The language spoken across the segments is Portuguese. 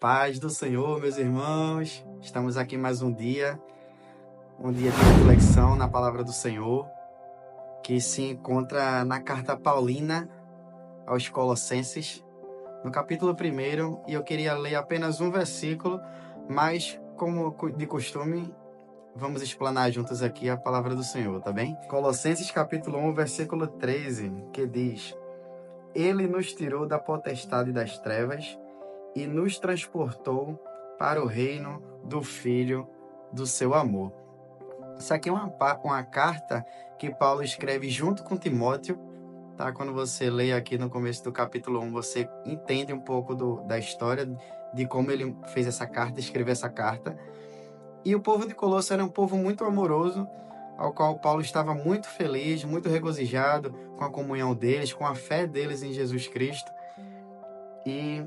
Paz do Senhor, meus irmãos. Estamos aqui mais um dia de reflexão na palavra do Senhor, que se encontra na carta paulina aos Colossenses, no capítulo 1, e eu queria ler apenas um versículo, mas, como de costume, vamos explanar juntos aqui a palavra do Senhor, tá bem? Colossenses capítulo 1, versículo 13, que diz: Ele nos tirou da potestade das trevas e nos transportou para o reino do Filho do seu amor. Isso aqui é uma carta que Paulo escreve junto com Timóteo, tá? Quando você lê aqui no começo do capítulo 1, você entende um pouco da história, de como ele fez essa carta, escreveu essa carta. E o povo de Colosso era um povo muito amoroso, ao qual Paulo estava muito feliz, muito regozijado com a comunhão deles, com a fé deles em Jesus Cristo. E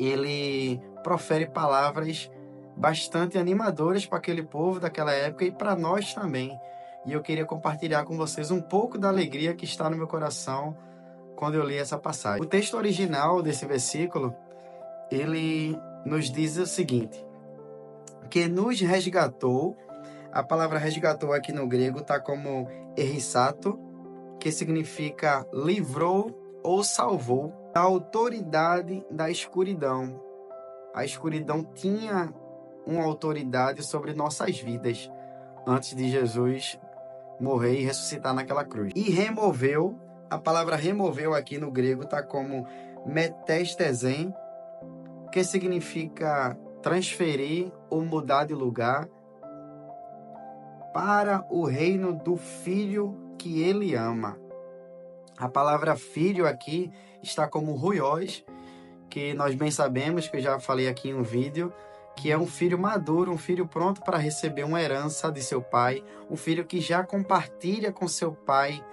ele profere palavras bastante animadoras para aquele povo daquela época e para nós também. E eu queria compartilhar com vocês um pouco da alegria que está no meu coração quando eu li essa passagem. O texto original desse versículo, ele nos diz o seguinte: que nos resgatou. A palavra resgatou aqui no grego está como erissato, que significa livrou ou salvou da autoridade da escuridão. A escuridão tinha uma autoridade sobre nossas vidas antes de Jesus morrer e ressuscitar naquela cruz. E removeu, a palavra removeu aqui no grego está como metestezen, que significa transferir ou mudar de lugar para o reino do Filho que ele ama. A palavra filho aqui está como ruiós, que nós bem sabemos, que eu já falei aqui em um vídeo, que é um filho maduro, um filho pronto para receber uma herança de seu pai, um filho que já compartilha com seu pai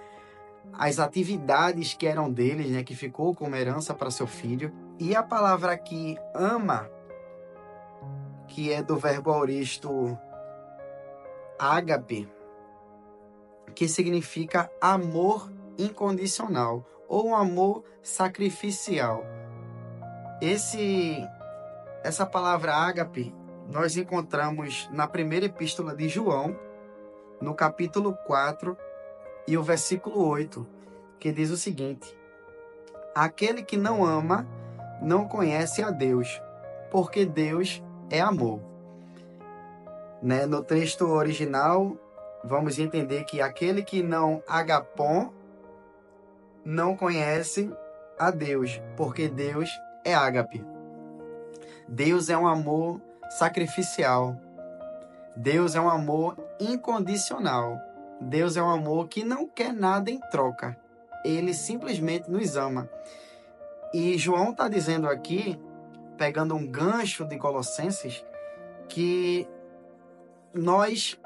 as atividades que eram deles, né, que ficou como herança para seu filho. E a palavra aqui, ama, que é do verbo aoristo ágape, que significa amor incondicional ou um amor sacrificial. Essa palavra ágape nós encontramos na primeira epístola de João, no capítulo 4 e o versículo 8, que diz o seguinte: aquele que não ama não conhece a Deus, porque Deus é amor. Né? No texto original, vamos entender que aquele que não agapom não conhece a Deus, porque Deus é ágape. Deus é um amor sacrificial. Deus é um amor incondicional. Deus é um amor que não quer nada em troca. Ele simplesmente nos ama. E João está dizendo aqui, pegando um gancho de Colossenses, que nós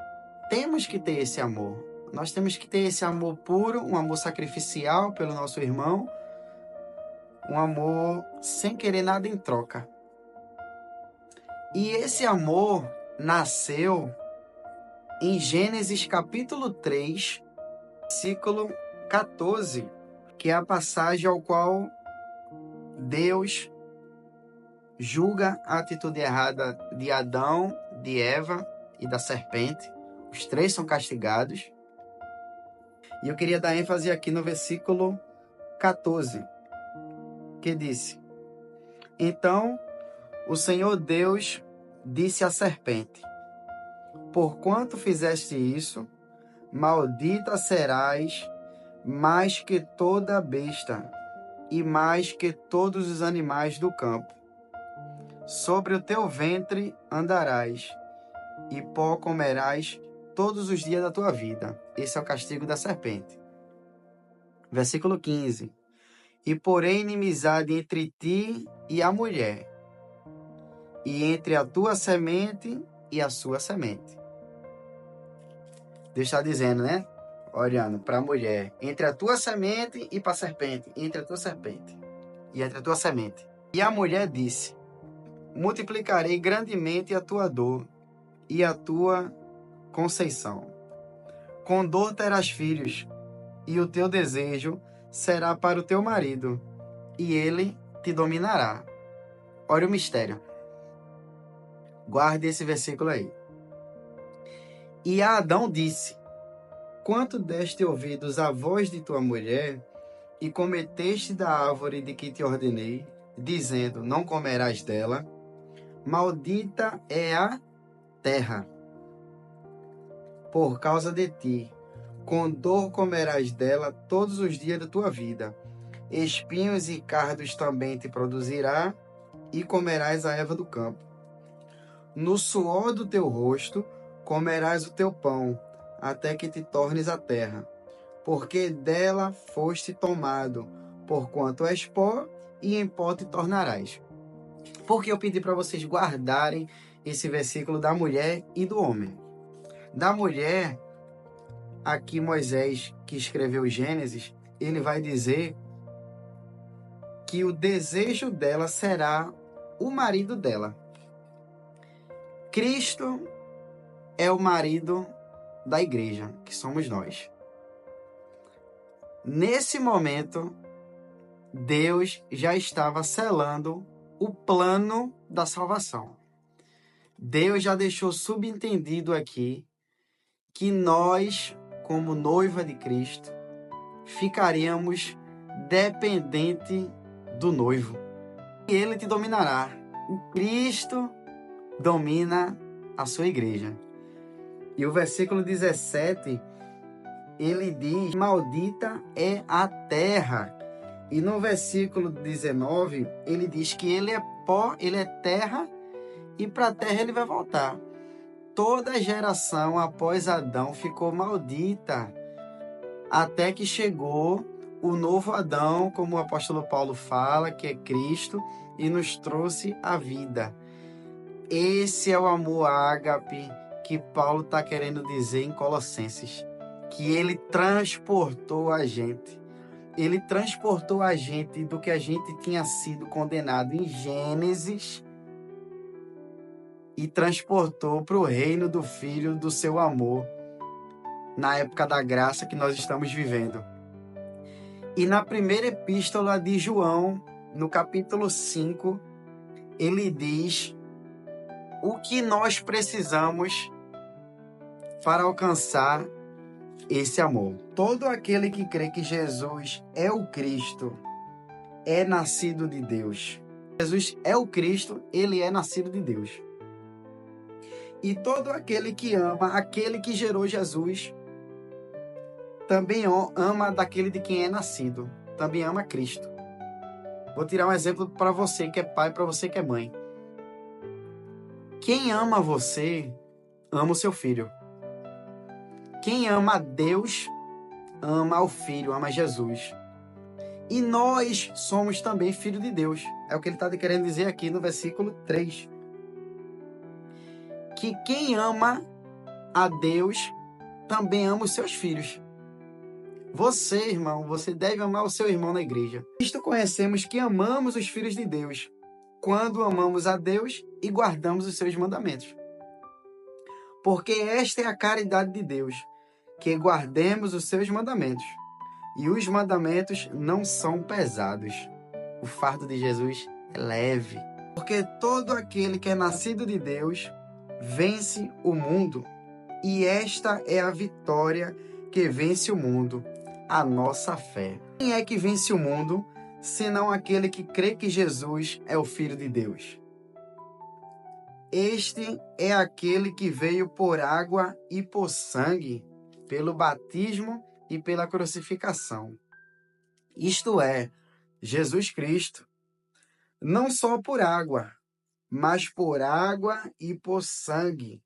temos que ter esse amor. Nós temos que ter esse amor puro, um amor sacrificial pelo nosso irmão, um amor sem querer nada em troca. E esse amor nasceu em Gênesis capítulo 3, versículo 14, que é a passagem ao qual Deus julga a atitude errada de Adão, de Eva e da serpente. Os três são castigados. E eu queria dar ênfase aqui no versículo 14, que disse: Então o Senhor Deus disse à serpente: porquanto fizeste isso, maldita serás mais que toda besta e mais que todos os animais do campo. Sobre o teu ventre andarás, e pó comerás todos os dias da tua vida. Esse é o castigo da serpente. Versículo 15. E porém inimizade entre ti e a mulher, e entre a tua semente e a sua semente. Deus está dizendo, né? Olhando para a mulher, entre a tua semente e para a serpente, entre a tua serpente e entre a tua semente. E a mulher disse: multiplicarei grandemente a tua dor e a tua conceição. Com dor terás filhos, e o teu desejo será para o teu marido, e ele te dominará. Olha o mistério. Guarde esse versículo aí. E a Adão disse: quanto deste ouvidos à voz de tua mulher, e cometeste da árvore de que te ordenei, dizendo, não comerás dela, maldita é a terra, por causa de ti. Com dor comerás dela todos os dias da tua vida. Espinhos e cardos também te produzirá, e comerás a erva do campo. No suor do teu rosto comerás o teu pão, até que te tornes a terra, porque dela foste tomado, porquanto és pó, e em pó te tornarás. Porque eu pedi para vocês guardarem esse versículo da mulher e do homem. Da mulher, aqui Moisés, que escreveu Gênesis, ele vai dizer que o desejo dela será o marido dela. Cristo é o marido da igreja, que somos nós. Nesse momento, Deus já estava selando o plano da salvação. Deus já deixou subentendido aqui que nós, como noiva de Cristo, ficaríamos dependente do noivo. E ele te dominará. O Cristo domina a sua igreja. E o versículo 17, ele diz, maldita é a terra. E no versículo 19, ele diz que ele é pó, ele é terra, e para a terra ele vai voltar. Toda geração após Adão ficou maldita, até que chegou o novo Adão, como o apóstolo Paulo fala, que é Cristo, e nos trouxe a vida. Esse é o amor ágape que Paulo está querendo dizer em Colossenses, que ele transportou a gente. Ele transportou a gente do que a gente tinha sido condenado em Gênesis e transportou para o reino do Filho do seu amor, na época da graça que nós estamos vivendo. E na primeira epístola de João, no capítulo 5, ele diz o que nós precisamos para alcançar esse amor. Todo aquele que crê que Jesus é o Cristo é nascido de Deus. Jesus é o Cristo, ele é nascido de Deus. E todo aquele que ama aquele que gerou Jesus também ama daquele de quem é nascido, também ama Cristo. Vou tirar um exemplo para você que é pai, para você que é mãe. Quem ama você, ama o seu filho. Quem ama a Deus, ama ao Filho, ama a Jesus. E nós somos também filhos de Deus. É o que ele está querendo dizer aqui no versículo 3. Que quem ama a Deus, também ama os seus filhos. Você, irmão, você deve amar o seu irmão na igreja. Isto conhecemos que amamos os filhos de Deus, quando amamos a Deus e guardamos os seus mandamentos. Porque esta é a caridade de Deus, que guardemos os seus mandamentos. E os mandamentos não são pesados. O fardo de Jesus é leve. Porque todo aquele que é nascido de Deus vence o mundo. E esta é a vitória que vence o mundo, a nossa fé. Quem é que vence o mundo, senão aquele que crê que Jesus é o Filho de Deus? Este é aquele que veio por água e por sangue, pelo batismo e pela crucificação. Isto é, Jesus Cristo, não só por água, mas por água e por sangue.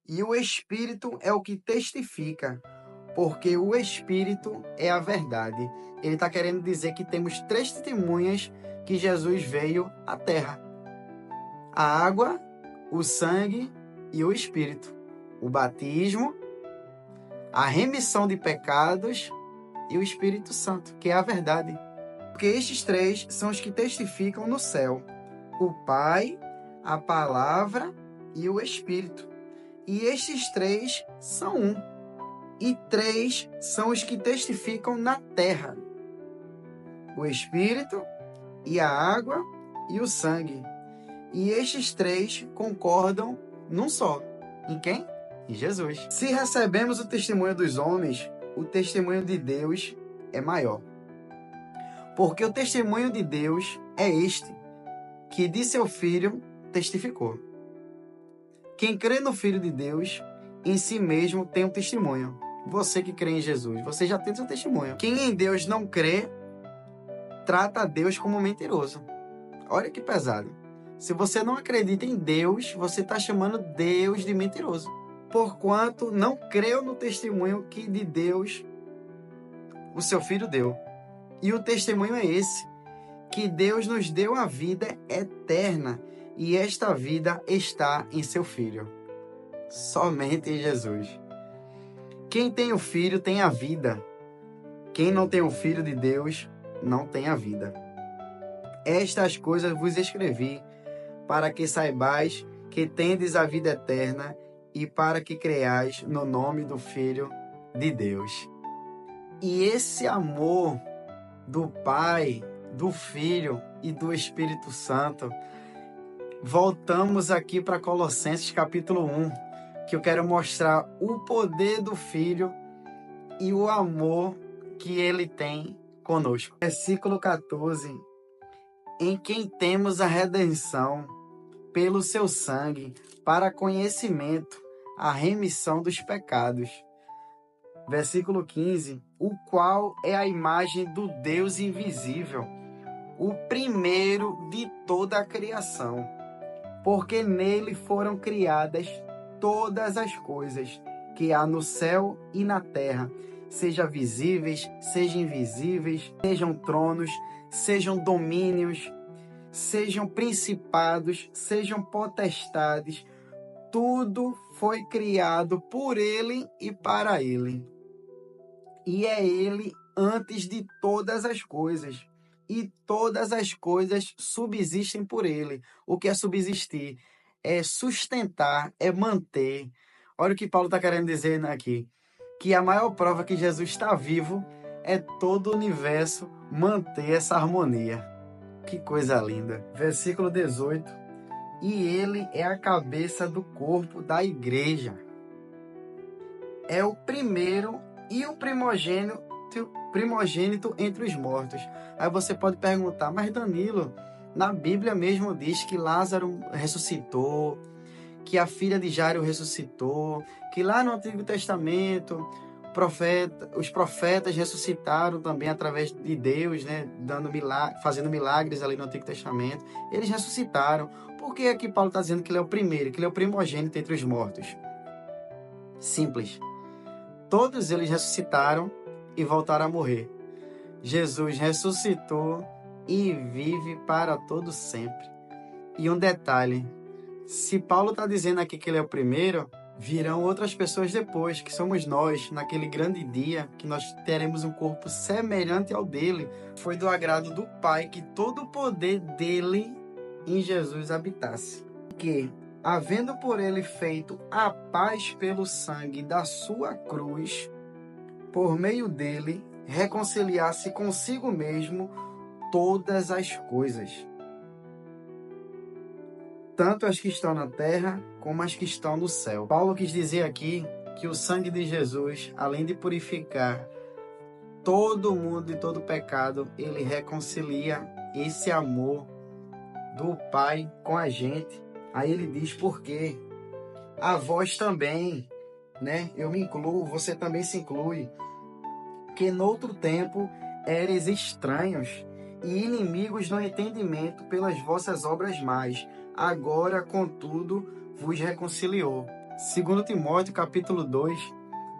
E o Espírito é o que testifica, porque o Espírito é a verdade. Ele está querendo dizer que temos 3 testemunhas que Jesus veio à Terra: a água, o sangue e o Espírito. O batismo, a remissão de pecados e o Espírito Santo, que é a verdade. Porque estes 3 são os que testificam no céu: o Pai, a Palavra e o Espírito. E estes 3 são um. E 3 são os que testificam na terra: o Espírito e a água e o sangue. E estes três concordam num só. Em quem? Em Jesus. Se recebemos o testemunho dos homens, o testemunho de Deus é maior. Porque o testemunho de Deus é este, que de seu Filho testificou. Quem crê no Filho de Deus, em si mesmo tem um testemunho. Você que crê em Jesus, você já tem seu testemunho. Quem em Deus não crê, trata a Deus como mentiroso. Olha que pesado. Se você não acredita em Deus, você está chamando Deus de mentiroso. Porquanto não creu no testemunho que de Deus o seu Filho deu. E o testemunho é esse, que Deus nos deu a vida eterna, e esta vida está em seu Filho. Somente em Jesus. Quem tem o Filho tem a vida. Quem não tem o Filho de Deus não tem a vida. Estas coisas vos escrevi, para que saibais que tendes a vida eterna e para que creiais no nome do Filho de Deus. E esse amor do Pai, do Filho e do Espírito Santo, voltamos aqui para Colossenses capítulo 1, que eu quero mostrar o poder do Filho e o amor que ele tem conosco. Versículo 14. Em quem temos a redenção pelo seu sangue, para conhecimento, a remissão dos pecados. Versículo 15. O qual é a imagem do Deus invisível, o primeiro de toda a criação, porque nele foram criadas todas as coisas que há no céu e na terra, seja visíveis, sejam invisíveis, sejam tronos, sejam domínios, sejam principados, sejam potestades, tudo foi criado por ele e para ele. E é ele antes de todas as coisas, e todas as coisas subsistem por ele. O que é subsistir? É sustentar, é manter. Olha o que Paulo está querendo dizer aqui, que a maior prova que Jesus está vivo é todo o universo manter essa harmonia. Que coisa linda. Versículo 18. E ele é a cabeça do corpo da igreja. É o primeiro e o primogênito entre os mortos. Aí você pode perguntar, mas Danilo, na Bíblia mesmo diz que Lázaro ressuscitou, que a filha de Jairo ressuscitou, que lá no Antigo Testamento os profetas ressuscitaram também através de Deus, né, fazendo milagres ali no Antigo Testamento. Eles ressuscitaram. Por que aqui Paulo está dizendo que ele é o primeiro, que ele é o primogênito entre os mortos? Simples. Todos eles ressuscitaram e voltaram a morrer. Jesus ressuscitou e vive para todo sempre. E um detalhe, se Paulo está dizendo aqui que ele é o primeiro, virão outras pessoas depois, que somos nós, naquele grande dia, que nós teremos um corpo semelhante ao dele. Foi do agrado do Pai que todo o poder dele em Jesus habitasse. Que, havendo por ele feito a paz pelo sangue da sua cruz, por meio dele, reconciliasse consigo mesmo todas as coisas, tanto as que estão na terra como as que estão no céu. Paulo quis dizer aqui que o sangue de Jesus, além de purificar todo mundo e todo pecado, ele reconcilia esse amor do Pai com a gente. Aí ele diz por quê? A vós também, né? Eu me incluo, você também se inclui, que noutro tempo éreis estranhos e inimigos no entendimento pelas vossas obras más, agora, contudo, vos reconciliou. Segundo Timóteo, capítulo 2,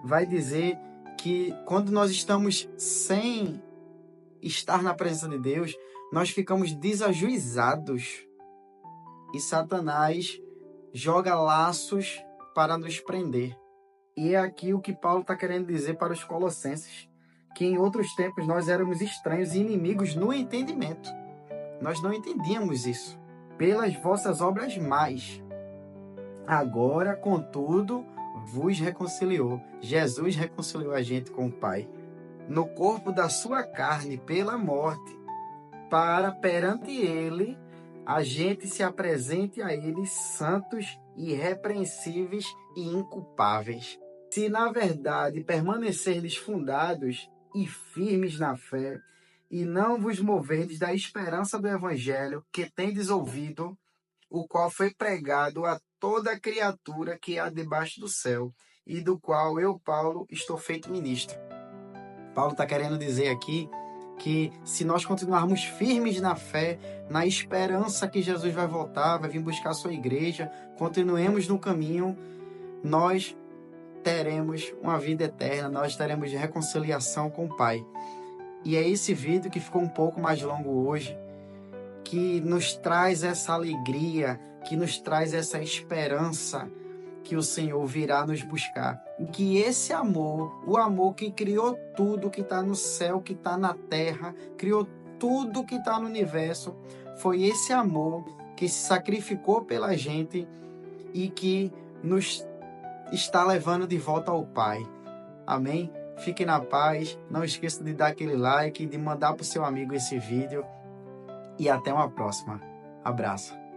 vai dizer que quando nós estamos sem estar na presença de Deus, nós ficamos desajuizados. E Satanás joga laços para nos prender. E é aqui o que Paulo está querendo dizer para os colossenses, que em outros tempos nós éramos estranhos e inimigos no entendimento. Nós não entendíamos isso. Pelas vossas obras más. Agora, contudo, vos reconciliou. Jesus reconciliou a gente com o Pai. No corpo da sua carne, pela morte, para perante ele a gente se apresente a eles santos, irrepreensíveis e inculpáveis. Se na verdade permanecerdes fundados e firmes na fé, e não vos moverdes da esperança do evangelho que tendes ouvido, o qual foi pregado a toda criatura que há debaixo do céu, e do qual eu, Paulo, estou feito ministro. Paulo está querendo dizer aqui que se nós continuarmos firmes na fé, na esperança que Jesus vai voltar, vai vir buscar a sua igreja, continuemos no caminho, nós teremos uma vida eterna, nós teremos reconciliação com o Pai. E é esse vídeo que ficou um pouco mais longo hoje, que nos traz essa alegria, que nos traz essa esperança que o Senhor virá nos buscar. E que esse amor, o amor que criou tudo que está no céu, que está na terra, criou tudo que está no universo, foi esse amor que se sacrificou pela gente e que nos está levando de volta ao Pai. Amém? Fique na paz, não esqueça de dar aquele like, de mandar para o seu amigo esse vídeo e até uma próxima. Abraço.